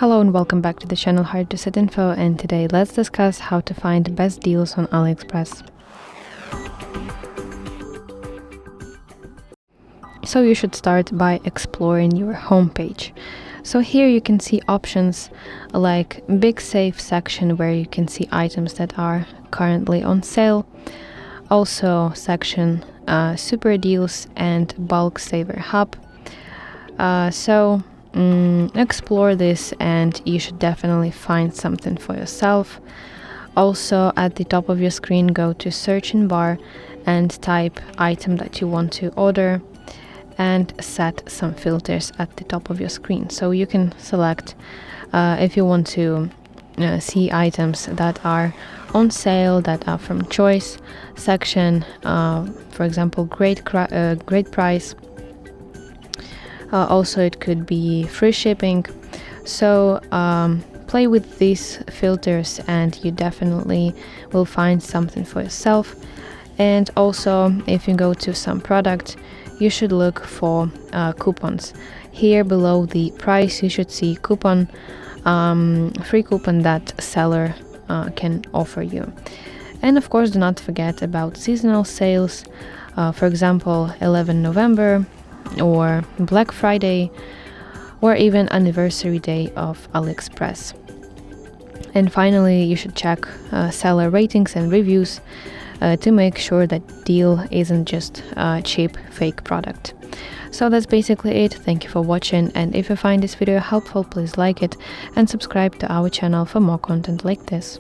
Hello and welcome back to the channel HardReset.Info, and today let's discuss how to find best deals on AliExpress. So you should start by exploring your homepage. So here you can see options like Big Save section, where you can see items that are currently on sale. Also section Super Deals and Bulk Saver Hub. Explore this and you should definitely find something for yourself. Also at the top of your screen, go to search bar and type item that you want to order and set some filters at the top of your screen. So you can select if you want to see items that are on sale, that are from choice section, for example, great price. Also it could be free shipping. So play with these filters and you definitely will find something for yourself. And also if you go to some product, you should look for coupons. Here below the price you should see coupon, free coupon that seller can offer you. And of course do not forget about seasonal sales, for example 11 November or Black Friday, or even anniversary day of AliExpress. And finally, you should check seller ratings and reviews to make sure that deal isn't just a cheap fake product. So that's basically it. Thank you for watching, and if you find this video helpful, please like it and subscribe to our channel for more content like this.